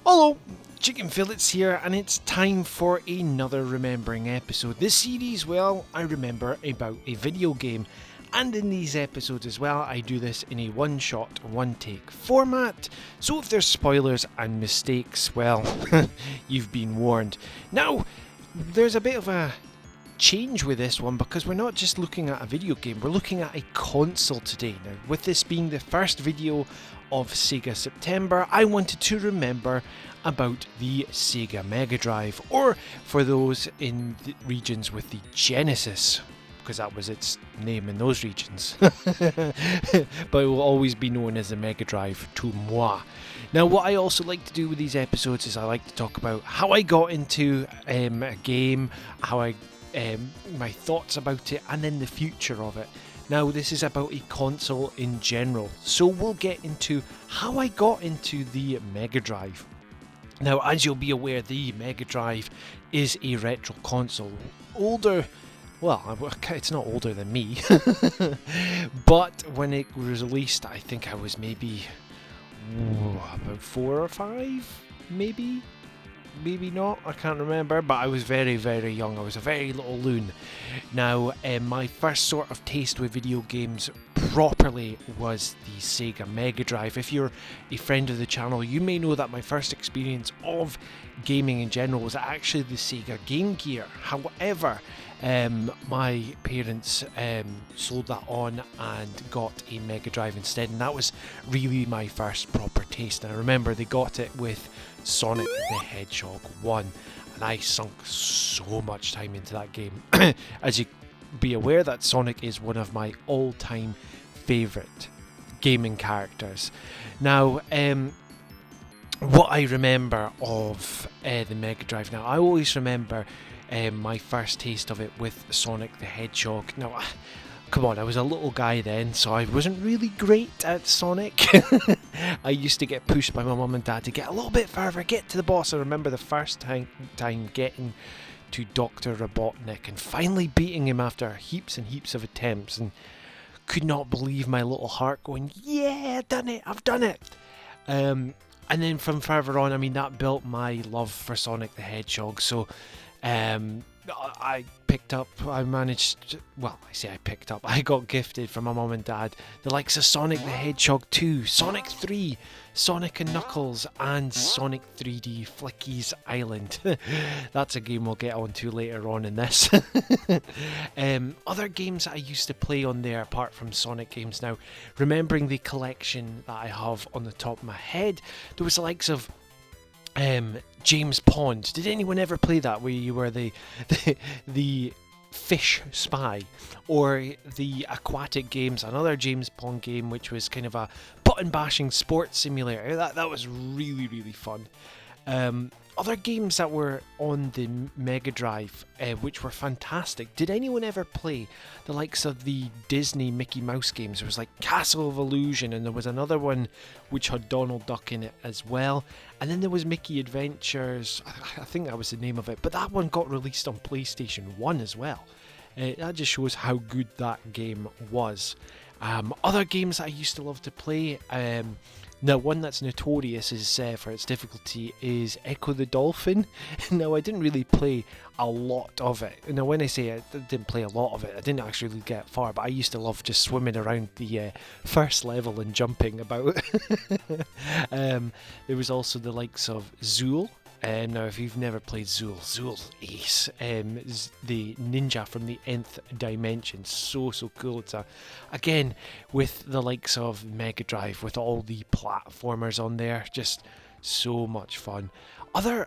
Hello, Chicken Fillets here, and it's time for another Remembering episode. This series, well, I remember about a video game, and in these episodes as well, I do this in a one-shot, one-take format, so if there's spoilers and mistakes, well, you've been warned. Now, there's a bit of a change with this one because we're not just looking at a video game, we're looking at a console today. Now, with this being the first video of Sega September, I wanted to remember about the Sega Megadrive, or for those in the regions with the Genesis, because that was its name in those regions. But it will always be known as the Megadrive to moi. Now, what I also like to do with these episodes is I like to talk about how I got into a game, how I my thoughts about it, and then the future of it. Now, this is about a console in general, so we'll get into how I got into the Mega Drive. Now, as you'll be aware, the Mega Drive is a retro console. Older, well, it's not older than me, but when it was released, I think I was maybe about 4 or 5, maybe not, I can't remember, but I was very, very young. I was a very little loon. Now, my first sort of taste with video games properly was the Sega Megadrive. If you're a friend of the channel, you may know that my first experience of gaming in general was actually the Sega Game Gear. However, my parents sold that on and got a Mega Drive instead, and that was really my first proper taste. And I remember they got it with Sonic the Hedgehog 1, and I sunk so much time into that game. As you be aware, that Sonic is one of my all-time favourite gaming characters. Now, what I remember of the Mega Drive, now I always remember my first taste of it with Sonic the Hedgehog. Now, come on, I was a little guy then, so I wasn't really great at Sonic. I used to get pushed by my mum and dad to get a little bit further, get to the boss. I remember the first time getting to Dr. Robotnik and finally beating him after heaps and heaps of attempts, and could not believe my little heart going, yeah, I've done it. And then from further on, I mean, that built my love for Sonic the Hedgehog. So I got gifted from my mum and dad the likes of Sonic the Hedgehog 2, Sonic 3, Sonic and Knuckles, and Sonic 3D Flicky's Island. That's a game we'll get onto later on in this. Other games that I used to play on there apart from Sonic games, now remembering the collection that I have on the top of my head, there was the likes of James Pond. Did anyone ever play that, where you were the fish spy? Or the aquatic games, another James Pond game, which was kind of a button bashing sports simulator. That was really, really fun. Other games that were on the Mega Drive, which were fantastic. Did anyone ever play the likes of the Disney Mickey Mouse games? There was like Castle of Illusion, and there was another one which had Donald Duck in it as well. And then there was Mickey Adventures, I think that was the name of it, but that one got released on PlayStation 1 as well. That just shows how good that game was. Other games that I used to love to play, now, one that's notorious is for its difficulty is Echo the Dolphin. Now, I didn't really play a lot of it. Now, when I say I didn't play a lot of it, I didn't actually get far, but I used to love just swimming around the first level and jumping about. There was also the likes of Zool. Now, if you've never played Zool, Zool's ace. Is the ninja from the nth dimension. So cool. It's again, with the likes of Mega Drive, with all the platformers on there, just so much fun. Other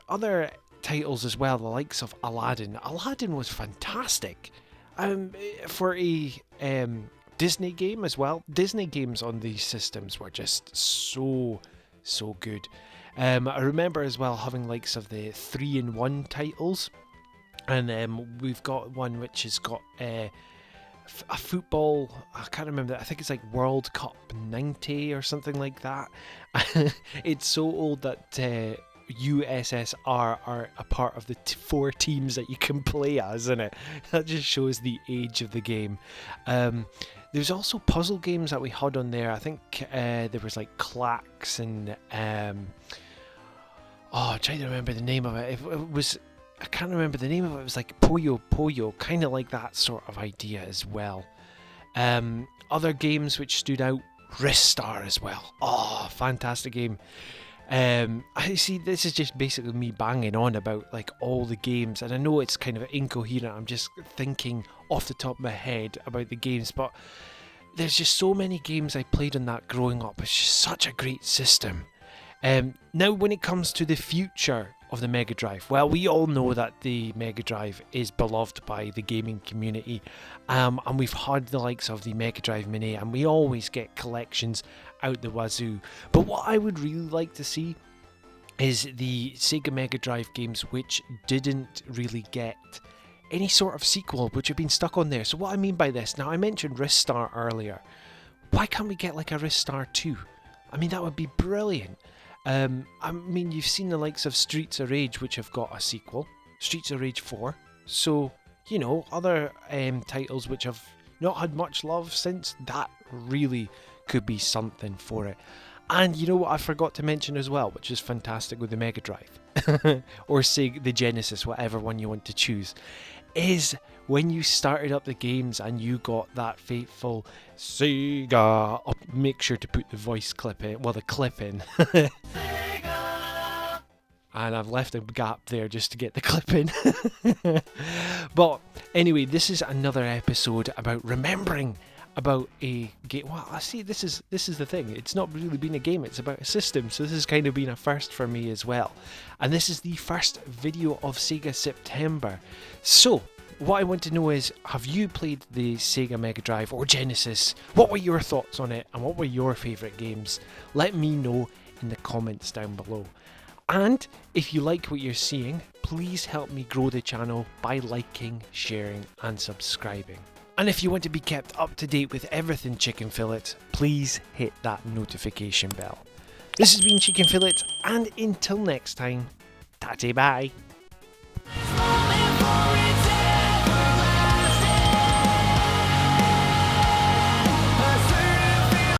titles as well, the likes of Aladdin. Aladdin was fantastic. For a Disney game as well. Disney games on these systems were just so good. I remember as well having likes of the 3-in-1 titles, and we've got one which has got a football, I can't remember, I think it's like World Cup 90 or something like that. It's so old that USSR are a part of the 4 teams that you can play as, isn't it? That just shows the age of the game. There's also puzzle games that we had on there. I think there was like Clacks and Oh, I'm trying to remember the name of it. It was, I can't remember the name of it. It was like Puyo Puyo, kind of like that sort of idea as well. Other games which stood out, Ristar as well. Oh, fantastic game. I see, this is just basically me banging on about like all the games, and I know it's kind of incoherent. I'm just thinking off the top of my head about the games, but there's just so many games I played on that growing up. It's just such a great system. Now, when it comes to the future of the Mega Drive, well, we all know that the Mega Drive is beloved by the gaming community, and we've had the likes of the Mega Drive Mini, and we always get collections out the wazoo. But what I would really like to see is the Sega Mega Drive games which didn't really get any sort of sequel, which have been stuck on there. So what I mean by this, now I mentioned Ristar earlier. Why can't we get like a Ristar 2? I mean, that would be brilliant. I mean, you've seen the likes of Streets of Rage, which have got a sequel, Streets of Rage 4. So, you know, other titles which have not had much love since, that really could be something for it. And you know what I forgot to mention as well, which is fantastic with the Mega Drive, or say the Genesis, whatever one you want to choose, is when you started up the games and you got that fateful Sega. I'll make sure to put the voice clip in, well, the clip in. And I've left a gap there just to get the clip in. But anyway, this is another episode about remembering about a game. Well, I see, this is the thing. It's not really been a game, it's about a system. So this has kind of been a first for me as well. And this is the first video of Sega September. So what I want to know is, have you played the Sega Mega Drive or Genesis? What were your thoughts on it, and what were your favourite games? Let me know in the comments down below. And if you like what you're seeing, please help me grow the channel by liking, sharing and subscribing. And if you want to be kept up to date with everything Chicken Fillet, please hit that notification bell. This has been Chicken Fillet, and until next time, tatty bye.